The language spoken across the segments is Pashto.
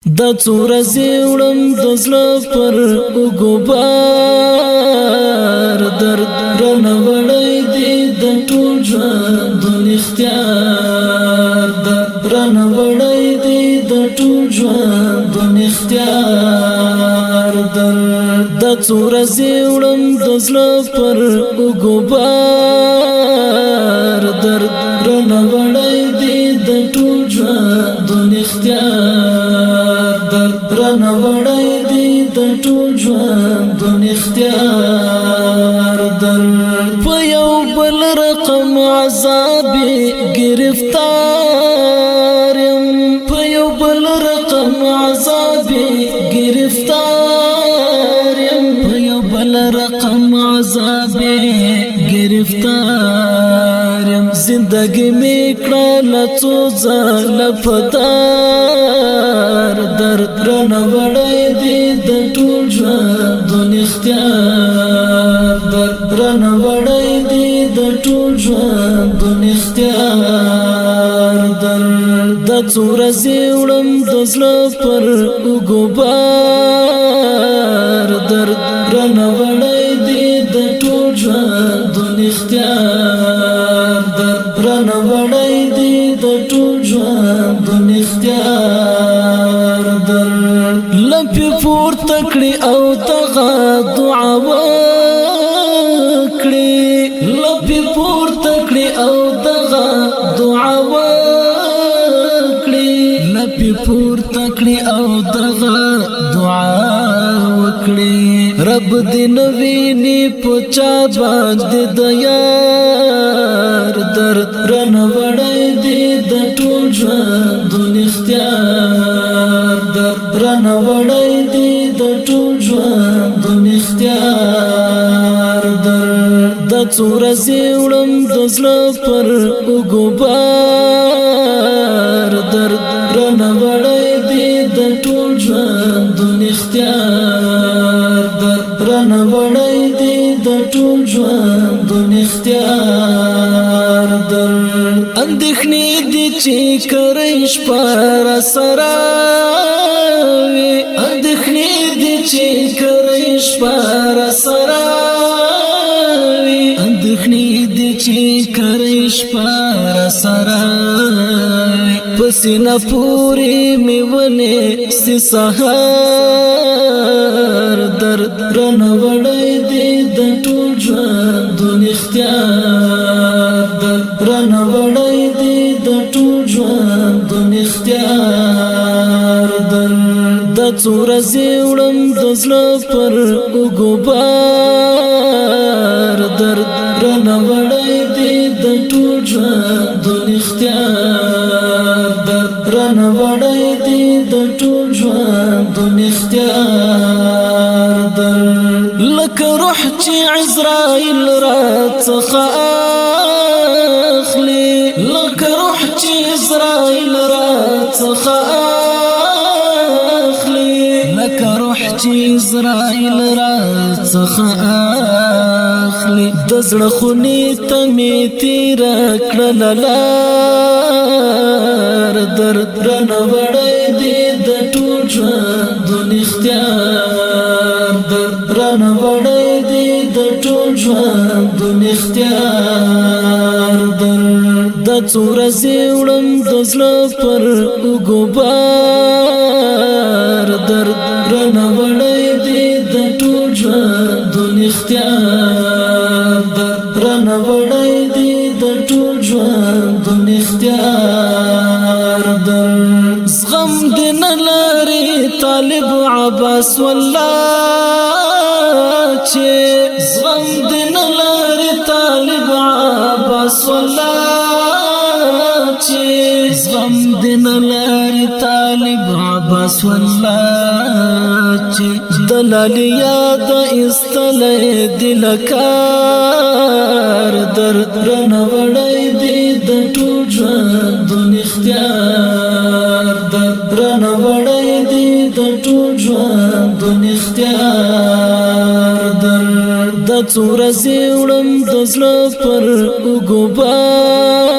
د څوره زیوړم د زړه پر وګبار درد رانه وړی دی د ټول ژوندون اختیار درد رانه وړی دی د ټول ژوندون اختیار د څوره زیوړم د زړه پر وګبار درد رانه وړی دی د ټول ژوندون اختیار رانه وړی دی د ټول ژوندون اختیار په یو بل رقم عذاب گرفتار یم په یو بل رقم عذاب گرفتار یم په یو بل رقم عذاب گرفتار یم زندگی می کړه څو ځله فدار درد رانه وړی دی د ټول ژوندون اختیار درد رانه وړی دی د ټول ژوندون اختیار د څو ورځې وړم د زړه پر وګبار درد رانه وړی دی د ټول ژوندون اختیار درد رانه وړی دی د ټول ژوندون اختیار لپی پورته کړي او دغه دعا وکړي لپی پورته کړي او دغه دعا وکړي لپی پورته کړي او دغه دعا وکړي رب دې نویني پچا باندې د یار درد رانه وړی دی د ټول ژوندون اختیار درد رانه وړی دی د ټول ژوندون اختیار د څو ورځې وړم د زړه پر وګبار درد رانه وړی دی د ټول ژوندون اختیار درد رانه وړی دی د ټول ژوندون اختیار اندېښنې دي چې کرۍ شپه راسره وي اندېښنې دي چې کرۍ شپه راسره وي اندېښنې دي چې کرۍ شپه راسره وي په سینه پورې مې ونیسي سهار درد رانه وړی دی د ټول ژوندون اختیار درد رانه وړی دی د ټول ژوندون اختیار د څو ورځې وړم د زړه پر وګبار درد رانه وړی دی د ټول ژوندون اختیار درد رانه وړی دی د ټول ژوندون اختیار لکه روح چې عزرائیل راڅخه اخلي لکه روح چې عزرائیل راڅخه اخلي لکه روح چې عزرائیل راڅخه اخلي د زړه خونې ته مې تېره کړله لار درد رانه وړی دی د ټول ژوندون اختیار درد رانه وړی دی د ټول ژوندون اختیار د څو ورځې وړم د زړه پر وګبار درد رانه وړی دی د ټول ژوندون اختیار درد رانه وړی دی د ټول ژوندون اختیار زغم دې نه لري طالب عباس والله چې زغم دې نه لري طالب عباس والله چې زغم دې نه لري طالب عباس والله چې دلالیا د استلې دلکار درد رانه وړی دی د ټول ژوندون اختیار درد رانه وړی دی د ټول ژوندون اختیار د څور زیوړم د زړه پر وګبار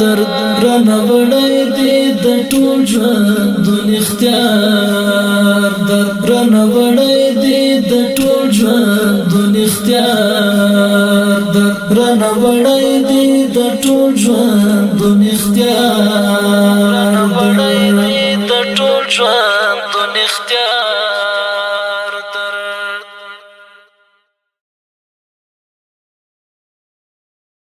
درد رانه وړی دی د ټول ژوند اختیار درد رانه وړی دی د ټول ژوند اختیار درد رانه وړی دی د ټول ژوند اختیار رانه وړی دی د ټول ژوند